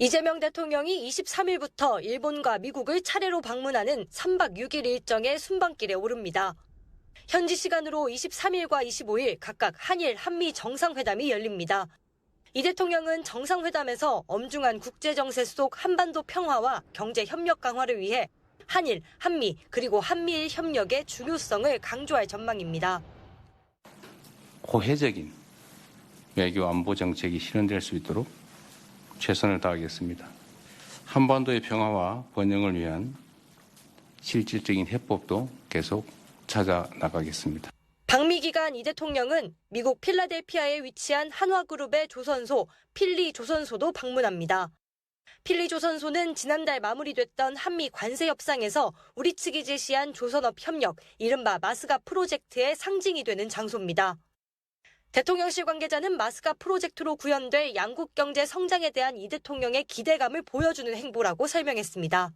이재명 대통령이 23일부터 일본과 미국을 차례로 방문하는 3박 6일 일정의 순방길에 오릅니다. 현지 시간으로 23일과 25일 각각 한일, 한미 정상회담이 열립니다. 이 대통령은 정상회담에서 엄중한 국제정세 속 한반도 평화와 경제 협력 강화를 위해 한일, 한미, 그리고 한미일 협력의 중요성을 강조할 전망입니다. 호혜적인 외교 안보 정책이 실현될 수 있도록 최선을 다하겠습니다. 한반도의 평화와 번영을 위한 실질적인 해법도 계속 찾아 나가겠습니다. 방미 기간 이 대통령은 미국 필라델피아에 위치한 한화그룹의 조선소 필리 조선소도 방문합니다. 필리 조선소는 지난달 마무리됐던 한미 관세 협상에서 우리 측이 제시한 조선업 협력, 이른바 마스가 프로젝트의 상징이 되는 장소입니다. 대통령실 관계자는 마스가 프로젝트로 구현될 양국 경제 성장에 대한 이 대통령의 기대감을 보여주는 행보라고 설명했습니다.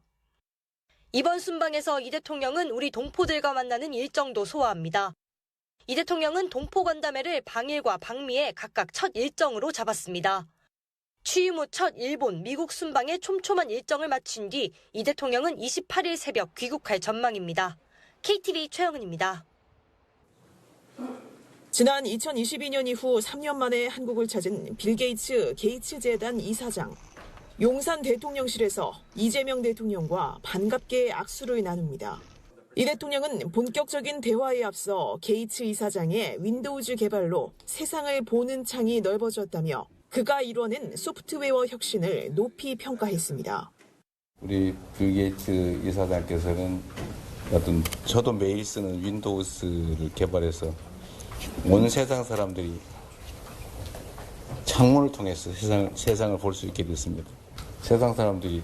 이번 순방에서 이 대통령은 우리 동포들과 만나는 일정도 소화합니다. 이 대통령은 동포간담회를 방일과 방미에 각각 첫 일정으로 잡았습니다. 취임 후 첫 일본, 미국 순방에 촘촘한 일정을 마친 뒤 이 대통령은 28일 새벽 귀국할 전망입니다. KTV 최영은입니다. 지난 2022년 이후 3년 만에 한국을 찾은 빌 게이츠 게이츠재단 이사장. 용산 대통령실에서 이재명 대통령과 반갑게 악수를 나눕니다. 이 대통령은 본격적인 대화에 앞서 게이츠 이사장의 윈도우즈 개발로 세상을 보는 창이 넓어졌다며 그가 이뤄낸 소프트웨어 혁신을 높이 평가했습니다. 우리 빌 게이츠 이사장께서는 저도 매일 쓰는 윈도우스를 개발해서 온 세상 사람들이 창문을 통해서 세상을 볼 수 있게 됐습니다. 세상 사람들이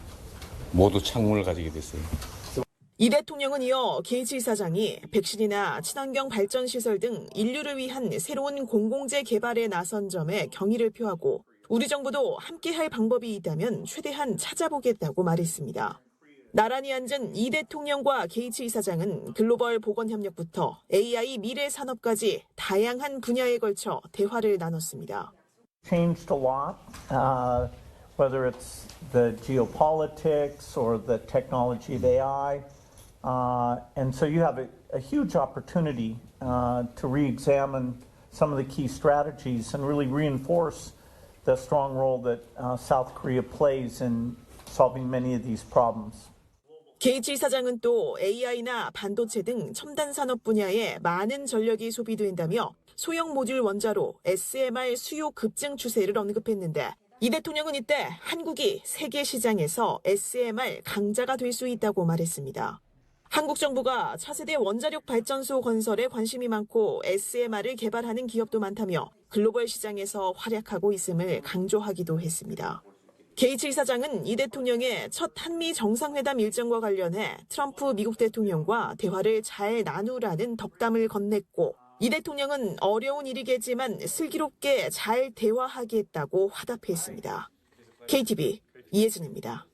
모두 창문을 가지게 됐어요. 이 대통령은 이어 게이츠 이사장이 백신이나 친환경 발전시설 등 인류를 위한 새로운 공공재 개발에 나선 점에 경의를 표하고 우리 정부도 함께할 방법이 있다면 최대한 찾아보겠다고 말했습니다. 나란히 앉은 이 대통령과 게이츠 이사장은 글로벌 보건협력부터 AI 미래 산업까지 다양한 분야에 걸쳐 대화를 나눴습니다. Changed a lot, whether it's the geopolitics or the technology of AI. And so you have a huge opportunity to re-examine some of the key strategies and really reinforce the strong role that South Korea plays in solving many of these problems. 게이츠 이사장은 또 AI나 반도체 등 첨단 산업 분야에 많은 전력이 소비된다며 소형 모듈 원자로 SMR 수요 급증 추세를 언급했는데 이 대통령은 이때 한국이 세계 시장에서 SMR 강자가 될 수 있다고 말했습니다. 한국 정부가 차세대 원자력 발전소 건설에 관심이 많고 SMR을 개발하는 기업도 많다며 글로벌 시장에서 활약하고 있음을 강조하기도 했습니다. 게이츠 이사장은 이 대통령의 첫 한미 정상회담 일정과 관련해 트럼프 미국 대통령과 대화를 잘 나누라는 덕담을 건넸고 이 대통령은 어려운 일이겠지만 슬기롭게 잘 대화하겠다고 화답했습니다. KTV 이혜진입니다.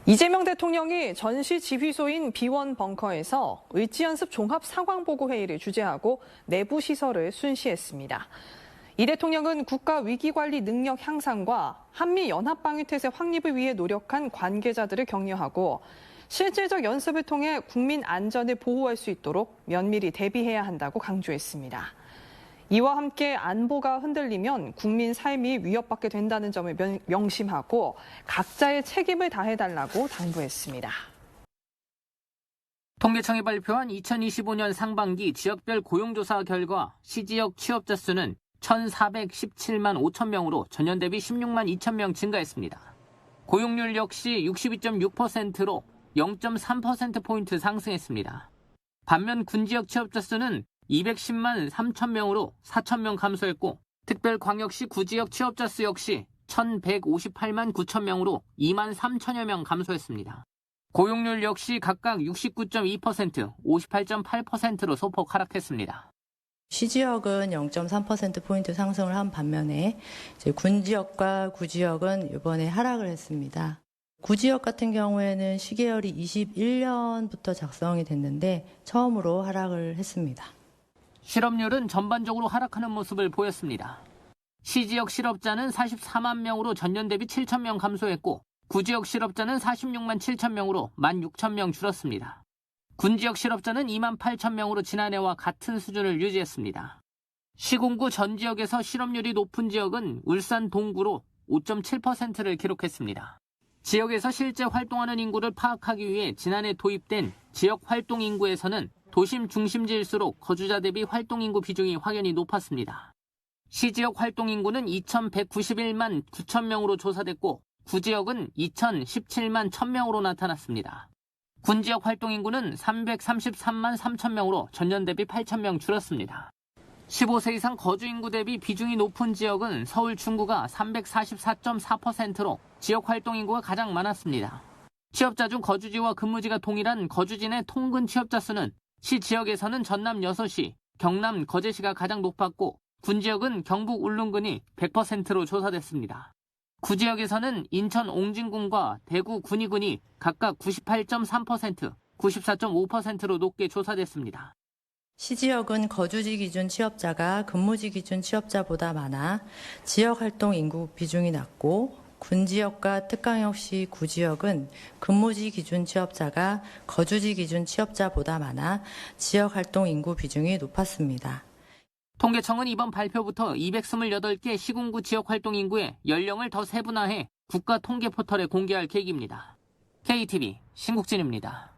이재명 대통령이 전시 지휘소인 비원 벙커에서 을지연습 종합상황보고회의를 주재하고 내부 시설을 순시했습니다. 이 대통령은 국가 위기관리 능력 향상과 한미 연합방위태세 확립을 위해 노력한 관계자들을 격려하고 실질적 연습을 통해 국민 안전을 보호할 수 있도록 면밀히 대비해야 한다고 강조했습니다. 이와 함께 안보가 흔들리면 국민 삶이 위협받게 된다는 점을 명심하고 각자의 책임을 다해달라고 당부했습니다. 통계청이 발표한 2025년 상반기 지역별 고용조사 결과 시지역 취업자 수는 1,417만 5천 명으로 전년 대비 16만 2천 명 증가했습니다. 고용률 역시 62.6%로 0.3%포인트 상승했습니다. 반면 군지역 취업자 수는 210만 3천 명으로 4천 명 감소했고 특별광역시 구지역 취업자 수 역시 1,158만 9천 명으로 2만 3천여 명 감소했습니다. 고용률 역시 각각 69.2%, 58.8%로 소폭 하락했습니다. 시지역은 0.3%포인트 상승을 한 반면에 이제 군지역과 구지역은 이번에 하락을 했습니다. 구지역 같은 경우에는 시계열이 21년부터 작성이 됐는데 처음으로 하락을 했습니다. 실업률은 전반적으로 하락하는 모습을 보였습니다. 시지역 실업자는 44만 명으로 전년 대비 7천 명 감소했고 구지역 실업자는 46만 7천 명으로 16,000명 줄었습니다. 군지역 실업자는 2만 8천 명으로 지난해와 같은 수준을 유지했습니다. 시군구 전 지역에서 실업률이 높은 지역은 울산 동구로 5.7%를 기록했습니다. 지역에서 실제 활동하는 인구를 파악하기 위해 지난해 도입된 지역 활동 인구에서는 도심 중심지일수록 거주자 대비 활동 인구 비중이 확연히 높았습니다. 시지역 활동 인구는 2,191만 9천 명으로 조사됐고 구지역은 2,017만 1,000명으로 나타났습니다. 군지역 활동 인구는 333만 3천 명으로 전년 대비 8천 명 줄었습니다. 15세 이상 거주 인구 대비 비중이 높은 지역은 서울 중구가 344.4%로 지역 활동 인구가 가장 많았습니다. 취업자 중 거주지와 근무지가 동일한 거주지 내 통근 취업자 수는 시 지역에서는 전남 6시, 경남 거제시가 가장 높았고 군지역은 경북 울릉군이 100%로 조사됐습니다. 구지역에서는 인천 옹진군과 대구 군위군이 각각 98.3%, 94.5%로 높게 조사됐습니다. 시지역은 거주지 기준 취업자가 근무지 기준 취업자보다 많아 지역활동 인구 비중이 낮고 군지역과 특강역시 구지역은 근무지 기준 취업자가 거주지 기준 취업자보다 많아 지역활동 인구 비중이 높았습니다. 통계청은 이번 발표부터 228개 시군구 지역활동 인구의 연령을 더 세분화해 국가 통계 포털에 공개할 계획입니다. KTV 신국진입니다.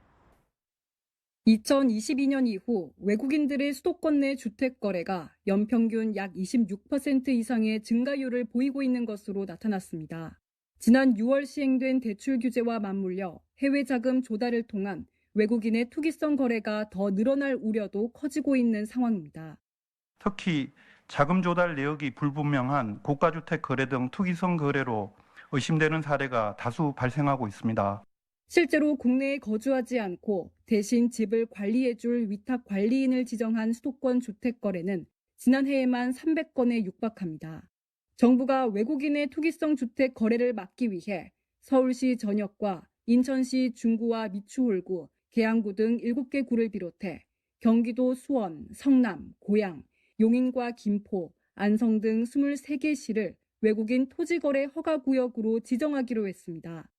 2022년 이후 외국인들의 수도권 내 주택 거래가 연평균 약 26% 이상의 증가율을 보이고 있는 것으로 나타났습니다. 지난 6월 시행된 대출 규제와 맞물려 해외 자금 조달을 통한 외국인의 투기성 거래가 더 늘어날 우려도 커지고 있는 상황입니다. 특히 자금 조달 내역이 불분명한 고가주택 거래 등 투기성 거래로 의심되는 사례가 다수 발생하고 있습니다. 실제로 국내에 거주하지 않고 대신 집을 관리해줄 위탁 관리인을 지정한 수도권 주택 거래는 지난해에만 300건에 육박합니다. 정부가 외국인의 투기성 주택 거래를 막기 위해 서울시 전역과 인천시 중구와 미추홀구, 계양구 등 7개 구를 비롯해 경기도 수원, 성남, 고양, 용인과 김포, 안성 등 23개 시를 외국인 토지거래 허가구역으로 지정하기로 했습니다.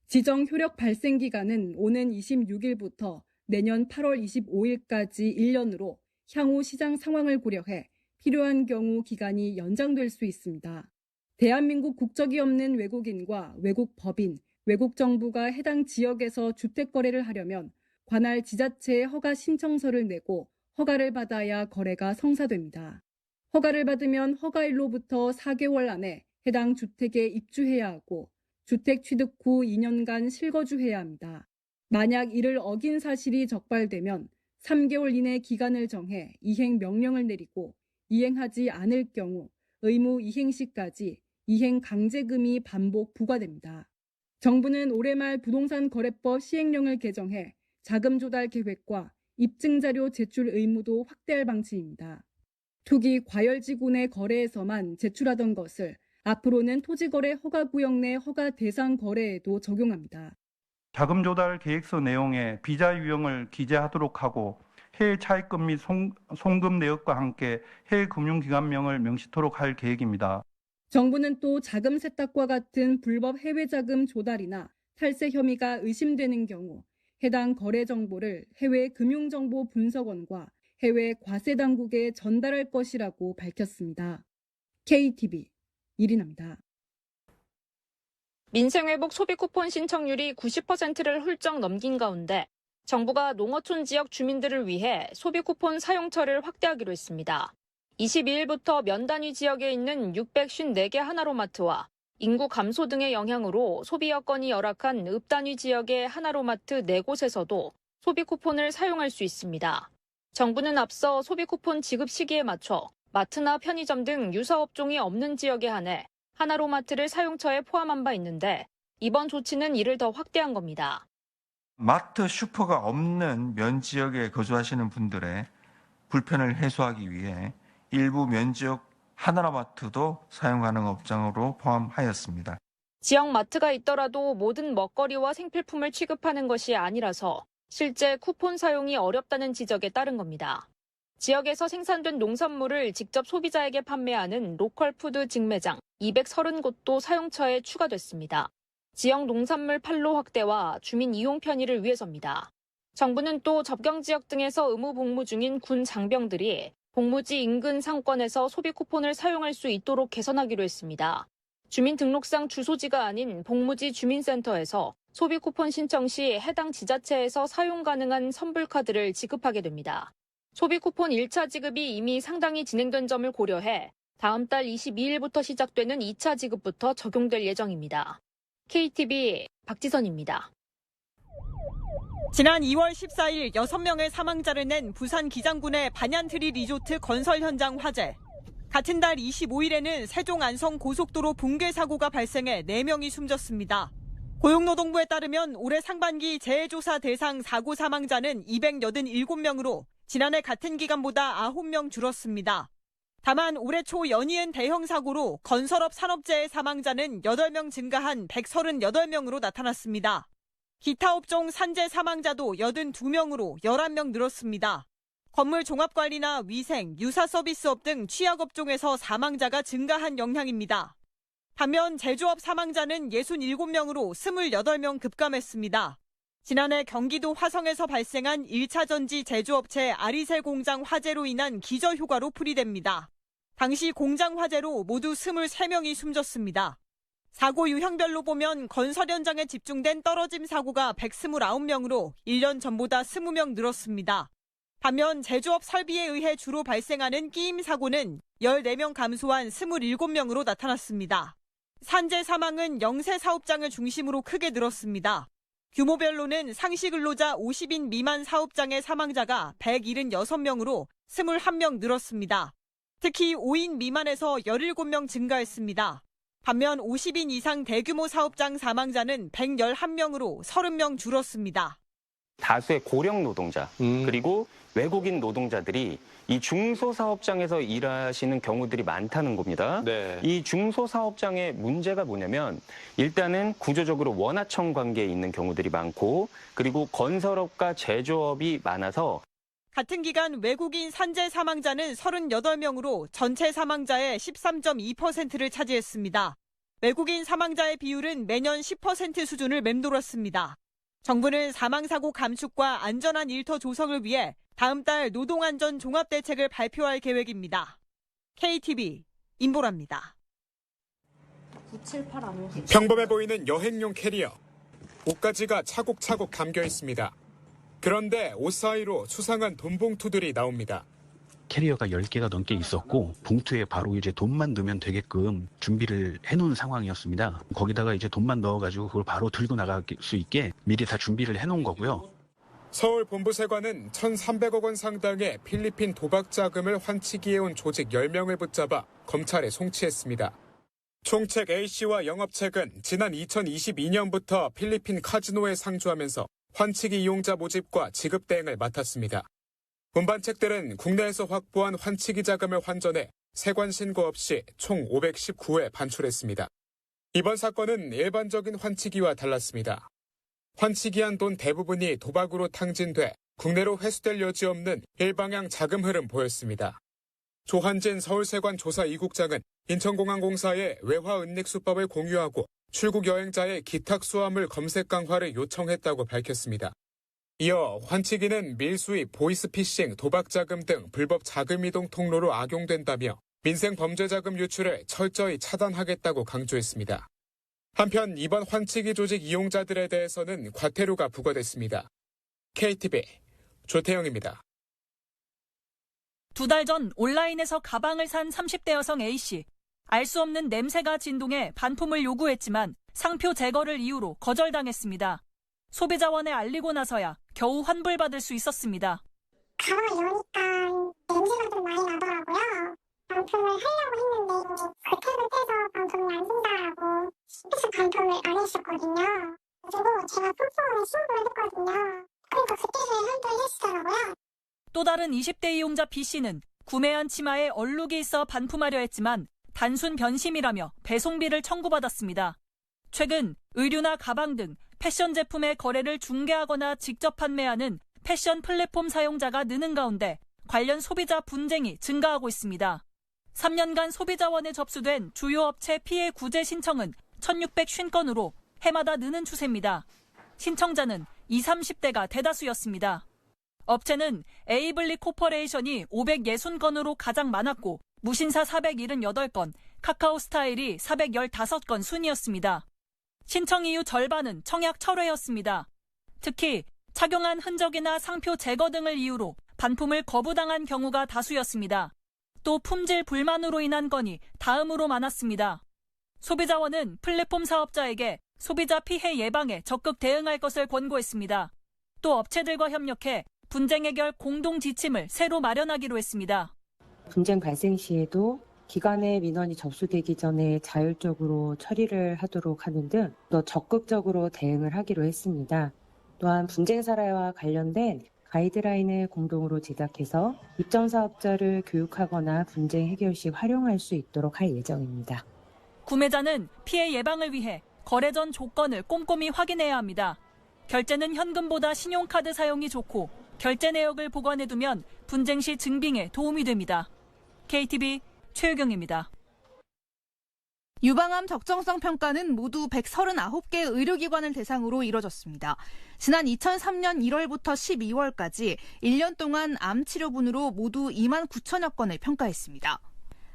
지정 효력 발생 기간은 오는 26일부터 내년 8월 25일까지 1년으로 향후 시장 상황을 고려해 필요한 경우 기간이 연장될 수 있습니다. 대한민국 국적이 없는 외국인과 외국 법인, 외국 정부가 해당 지역에서 주택 거래를 하려면 관할 지자체에 허가 신청서를 내고 허가를 받아야 거래가 성사됩니다. 허가를 받으면 허가일로부터 4개월 안에 해당 주택에 입주해야 하고 주택 취득 후 2년간 실거주해야 합니다. 만약 이를 어긴 사실이 적발되면 3개월 이내 기간을 정해 이행 명령을 내리고 이행하지 않을 경우 의무 이행 시까지 이행 강제금이 반복 부과됩니다. 정부는 올해 말 부동산 거래법 시행령을 개정해 자금 조달 계획과 입증자료 제출 의무도 확대할 방침입니다. 투기 과열지구 내 거래에서만 제출하던 것을 앞으로는 토지거래 허가구역 내 허가 대상 거래에도 적용합니다. 자금 조달 계획서 내용에 비자 유형을 기재하도록 하고 해외 차입금 및 송금 내역과 함께 해외 금융기관명을 명시토록 할 계획입니다. 정부는 또 자금 세탁과 같은 불법 해외 자금 조달이나 탈세 혐의가 의심되는 경우 해당 거래 정보를 해외 금융정보 분석원과 해외 과세 당국에 전달할 것이라고 밝혔습니다. KTV 이리나입니다. 민생회복 소비 쿠폰 신청률이 90%를 훌쩍 넘긴 가운데 정부가 농어촌 지역 주민들을 위해 소비 쿠폰 사용처를 확대하기로 했습니다. 22일부터 면 단위 지역에 있는 654개 하나로마트와 인구 감소 등의 영향으로 소비 여건이 열악한 읍 단위 지역의 하나로마트 4곳에서도 소비 쿠폰을 사용할 수 있습니다. 정부는 앞서 소비 쿠폰 지급 시기에 맞춰 마트나 편의점 등 유사업종이 없는 지역에 한해 하나로마트를 사용처에 포함한 바 있는데 이번 조치는 이를 더 확대한 겁니다. 마트, 슈퍼가 없는 면 지역에 거주하시는 분들의 불편을 해소하기 위해 일부 면 지역 하나로마트도 사용 가능 업장으로 포함하였습니다. 지역 마트가 있더라도 모든 먹거리와 생필품을 취급하는 것이 아니라서 실제 쿠폰 사용이 어렵다는 지적에 따른 겁니다. 지역에서 생산된 농산물을 직접 소비자에게 판매하는 로컬푸드 직매장 230곳도 사용처에 추가됐습니다. 지역 농산물 판로 확대와 주민 이용 편의를 위해서입니다. 정부는 또 접경 지역 등에서 의무 복무 중인 군 장병들이 복무지 인근 상권에서 소비 쿠폰을 사용할 수 있도록 개선하기로 했습니다. 주민등록상 주소지가 아닌 복무지 주민센터에서 소비 쿠폰 신청 시 해당 지자체에서 사용 가능한 선불카드를 지급하게 됩니다. 소비 쿠폰 1차 지급이 이미 상당히 진행된 점을 고려해 다음 달 22일부터 시작되는 2차 지급부터 적용될 예정입니다. KTV 박지선입니다. 지난 2월 14일 6명의 사망자를 낸 부산 기장군의 반얀트리 리조트 건설 현장 화재. 같은 달 25일에는 세종 안성 고속도로 붕괴 사고가 발생해 4명이 숨졌습니다. 고용노동부에 따르면 올해 상반기 재해조사 대상 사고 사망자는 287명으로 지난해 같은 기간보다 9명 줄었습니다. 다만 올해 초 연이은 대형 사고로 건설업 산업재해 사망자는 8명 증가한 138명으로 나타났습니다. 기타 업종 산재 사망자도 82명으로 11명 늘었습니다. 건물 종합관리나 위생, 유사 서비스업 등 취약업종에서 사망자가 증가한 영향입니다. 반면 제조업 사망자는 67명으로 28명 급감했습니다. 지난해 경기도 화성에서 발생한 1차 전지 제조업체 아리셀 공장 화재로 인한 기저효과로 풀이됩니다. 당시 공장 화재로 모두 23명이 숨졌습니다. 사고 유형별로 보면 건설 현장에 집중된 떨어짐 사고가 129명으로 1년 전보다 20명 늘었습니다. 반면 제조업 설비에 의해 주로 발생하는 끼임 사고는 14명 감소한 27명으로 나타났습니다. 산재 사망은 영세 사업장을 중심으로 크게 늘었습니다. 규모별로는 상시 근로자 50인 미만 사업장의 사망자가 176명으로 21명 늘었습니다. 특히 5인 미만에서 17명 증가했습니다. 반면 50인 이상 대규모 사업장 사망자는 111명으로 30명 줄었습니다. 다수의 고령 노동자 그리고 외국인 노동자들이 이 중소사업장에서 일하시는 경우들이 많다는 겁니다. 네. 이 중소사업장의 문제가 뭐냐면 일단은 구조적으로 원하청 관계에 있는 경우들이 많고 그리고 건설업과 제조업이 많아서 같은 기간 외국인 산재 사망자는 38명으로 전체 사망자의 13.2%를 차지했습니다. 외국인 사망자의 비율은 매년 10% 수준을 맴돌았습니다. 정부는 사망사고 감축과 안전한 일터 조성을 위해 다음 달 노동안전 종합대책을 발표할 계획입니다. KTV 임보라입니다. 평범해 보이는 여행용 캐리어. 옷가지가 차곡차곡 담겨 있습니다. 그런데 옷 사이로 수상한 돈 봉투들이 나옵니다. 캐리어가 10개가 넘게 있었고 봉투에 바로 이제 돈만 넣으면 되게끔 준비를 해놓은 상황이었습니다. 거기다가 이제 돈만 넣어가지고 그걸 바로 들고 나갈 수 있게 미리 다 준비를 해놓은 거고요. 서울 본부세관은 1,300억 원 상당의 필리핀 도박 자금을 환치기해온 조직 10명을 붙잡아 검찰에 송치했습니다. 총책 A씨와 영업책은 지난 2022년부터 필리핀 카지노에 상주하면서 환치기 이용자 모집과 지급 대행을 맡았습니다. 운반책들은 국내에서 확보한 환치기 자금을 환전해 세관 신고 없이 총 519회 반출했습니다. 이번 사건은 일반적인 환치기와 달랐습니다. 환치기한 돈 대부분이 도박으로 탕진돼 국내로 회수될 여지 없는 일방향 자금 흐름 보였습니다. 조한진 서울세관 조사 2국장은 인천공항공사에 외화 은닉 수법을 공유하고 출국 여행자의 기탁 수화물 검색 강화를 요청했다고 밝혔습니다. 이어 환치기는 밀수입, 보이스피싱, 도박자금 등 불법 자금 이동 통로로 악용된다며 민생 범죄 자금 유출을 철저히 차단하겠다고 강조했습니다. 한편 이번 환치기 조직 이용자들에 대해서는 과태료가 부과됐습니다. KTV 조태영입니다. 2달 전 온라인에서 가방을 산 30대 여성 A씨. 알 수 없는 냄새가 진동해 반품을 요구했지만 상표 제거를 이유로 거절당했습니다. 소비자원에 알리고 나서야 겨우 환불받을 수 있었습니다. 가방을 여니까 냄새가 좀 많이 나더라고요. 반품을 하려고 했는데 그 탭을 떼서 반품을 안 된다라고 해서 반품을 안 했었거든요. 그리고 제가 폰폰에 신고를 했거든요. 그러니까 그때서야 환불을 해주더라고요. 또 다른 20대 이용자 B씨는 구매한 치마에 얼룩이 있어 반품하려 했지만 단순 변심이라며 배송비를 청구받았습니다. 최근 의류나 가방 등 패션 제품의 거래를 중개하거나 직접 판매하는 패션 플랫폼 사용자가 느는 가운데 관련 소비자 분쟁이 증가하고 있습니다. 3년간 소비자원에 접수된 주요 업체 피해 구제 신청은 1,650건으로 해마다 느는 추세입니다. 신청자는 20, 30대가 대다수였습니다. 업체는 에이블리 코퍼레이션이 560건으로 가장 많았고 무신사 478건, 카카오스타일이 415건 순이었습니다. 신청 이유 절반은 청약 철회였습니다. 특히 착용한 흔적이나 상표 제거 등을 이유로 반품을 거부당한 경우가 다수였습니다. 또 품질 불만으로 인한 건이 다음으로 많았습니다. 소비자원은 플랫폼 사업자에게 소비자 피해 예방에 적극 대응할 것을 권고했습니다. 또 업체들과 협력해 분쟁 해결 공동 지침을 새로 마련하기로 했습니다. 분쟁 발생 시에도 기관의 민원이 접수되기 전에 자율적으로 처리를 하도록 하는 등 더 적극적으로 대응을 하기로 했습니다. 또한 분쟁 사례와 관련된 가이드라인을 공동으로 제작해서 입점 사업자를 교육하거나 분쟁 해결 시 활용할 수 있도록 할 예정입니다. 구매자는 피해 예방을 위해 거래 전 조건을 꼼꼼히 확인해야 합니다. 결제는 현금보다 신용카드 사용이 좋고 결제 내역을 보관해두면 분쟁 시 증빙에 도움이 됩니다. KTV 최유경입니다. 유방암 적정성 평가는 모두 139개 의료기관을 대상으로 이뤄졌습니다. 지난 2003년 1월부터 12월까지 1년 동안 암 치료분으로 모두 2만 9천여 건을 평가했습니다.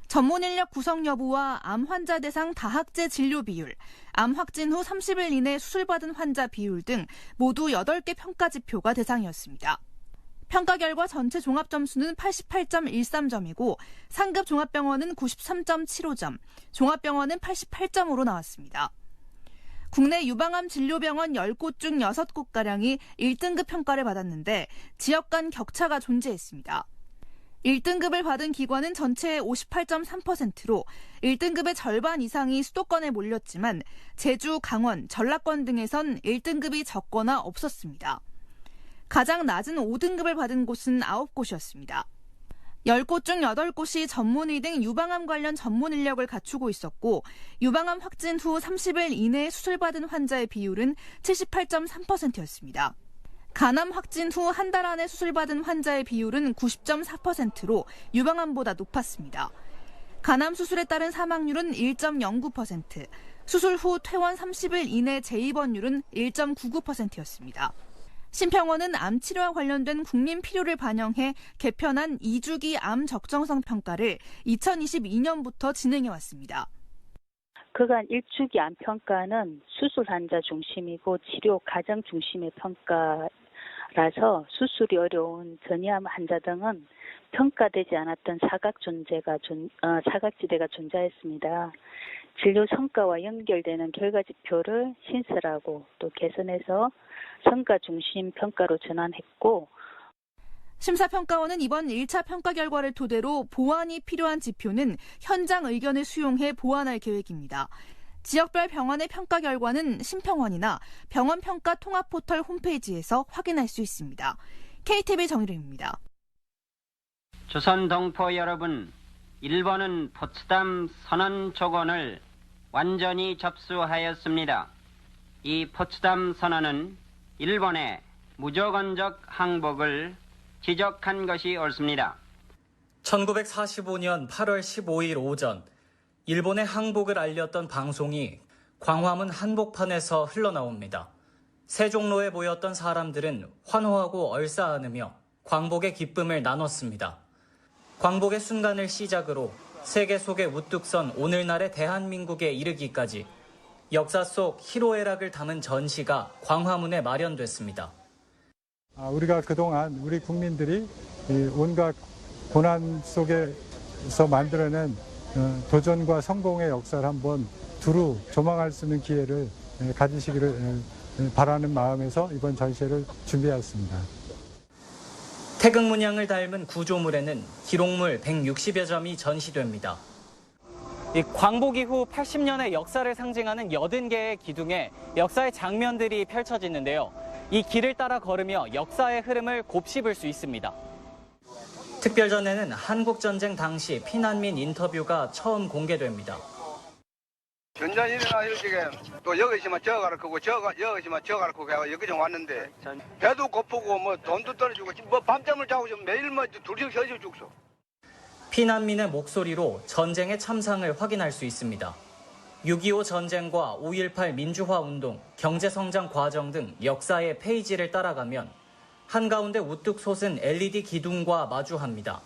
전문 인력 구성 여부와 암 환자 대상 다학제 진료 비율, 암 확진 후 30일 이내 수술받은 환자 비율 등 모두 8개 평가 지표가 대상이었습니다. 평가 결과 전체 종합 점수는 88.13점이고 상급 종합병원은 93.75점, 종합병원은 88점으로 나왔습니다. 국내 유방암 진료병원 10곳 중 6곳가량이 1등급 평가를 받았는데 지역 간 격차가 존재했습니다. 1등급을 받은 기관은 전체의 58.3%로 1등급의 절반 이상이 수도권에 몰렸지만 제주, 강원, 전라권 등에선 1등급이 적거나 없었습니다. 가장 낮은 5등급을 받은 곳은 9곳이었습니다. 10곳 중 8곳이 전문의 등 유방암 관련 전문 인력을 갖추고 있었고 유방암 확진 후 30일 이내에 수술받은 환자의 비율은 78.3%였습니다. 간암 확진 후 한 달 안에 수술받은 환자의 비율은 90.4%로 유방암보다 높았습니다. 간암 수술에 따른 사망률은 1.09%, 수술 후 퇴원 30일 이내 재입원율은 1.99%였습니다. 심평원은 암 치료와 관련된 국민 필요를 반영해 개편한 2주기 암 적정성 평가를 2022년부터 진행해 왔습니다. 그간 1주기 암 평가는 수술 환자 중심이고 치료 과정 중심의 평가라서 수술이 어려운 전이암 환자 등은 평가되지 않았던 사각지대가 존재했습니다. 진료 성과와 연결되는 결과 지표를 신설하고 또 개선해서 성과 중심 평가로 전환했고 심사평가원은 이번 1차 평가 결과를 토대로 보완이 필요한 지표는 현장 의견을 수용해 보완할 계획입니다. 지역별 병원의 평가 결과는 심평원이나 병원평가 통합포털 홈페이지에서 확인할 수 있습니다. KTV 정유림입니다. 조선 동포 여러분, 일본은 포츠담 선언 조건을 완전히 접수하였습니다. 이 포츠담 선언은 일본의 무조건적 항복을 지적한 것이 옳습니다. 1945년 8월 15일 오전 일본의 항복을 알렸던 방송이 광화문 한복판에서 흘러나옵니다. 세종로에 모였던 사람들은 환호하고 얼싸안으며 광복의 기쁨을 나눴습니다. 광복의 순간을 시작으로 세계 속에 우뚝 선 오늘날의 대한민국에 이르기까지 역사 속 희로애락을 담은 전시가 광화문에 마련됐습니다. 우리가 그동안 우리 국민들이 온갖 고난 속에서 만들어낸 도전과 성공의 역사를 한번 두루 조망할 수 있는 기회를 가지시기를 바라는 마음에서 이번 전시회를 준비했습니다. 태극 문양을 닮은 구조물에는 기록물 160여 점이 전시됩니다. 이 광복 이후 80년의 역사를 상징하는 80개의 기둥에 역사의 장면들이 펼쳐지는데요. 이 길을 따라 걸으며 역사의 흐름을 곱씹을 수 있습니다. 특별전에는 한국전쟁 당시 피난민 인터뷰가 처음 공개됩니다. 전전일이나 일찍에 또 여기 있으면 저 가를 크고 여기 있으면 저 가를 크고 해서 여기 좀 왔는데 배도 고프고 뭐 돈도 떨어지고 뭐 밤잠을 자고 좀 매일 뭐 둘씩 서서 죽소. 피난민의 목소리로 전쟁의 참상을 확인할 수 있습니다. 6.25 전쟁과 5.18 민주화 운동, 경제성장 과정 등 역사의 페이지를 따라가면 한가운데 우뚝 솟은 LED 기둥과 마주합니다.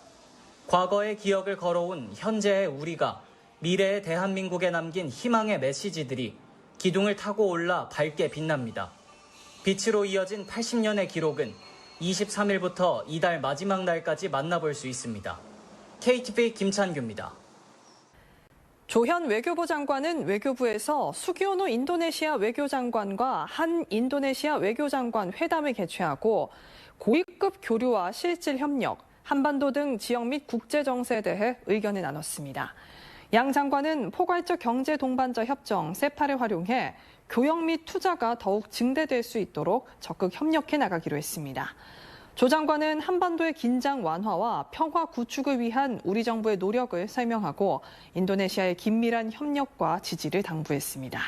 과거의 기억을 걸어온 현재의 우리가 미래의 대한민국에 남긴 희망의 메시지들이 기둥을 타고 올라 밝게 빛납니다. 빛으로 이어진 80년의 기록은 23일부터 이달 마지막 날까지 만나볼 수 있습니다. KTV 김찬규입니다. 조현 외교부 장관은 외교부에서 수기오노 인도네시아 외교장관과 한 인도네시아 외교장관 회담을 개최하고 고위급 교류와 실질 협력, 한반도 등 지역 및 국제 정세에 대해 의견을 나눴습니다. 양 장관은 포괄적 경제 동반자 협정 세파를 활용해 교역 및 투자가 더욱 증대될 수 있도록 적극 협력해 나가기로 했습니다. 조 장관은 한반도의 긴장 완화와 평화 구축을 위한 우리 정부의 노력을 설명하고 인도네시아의 긴밀한 협력과 지지를 당부했습니다.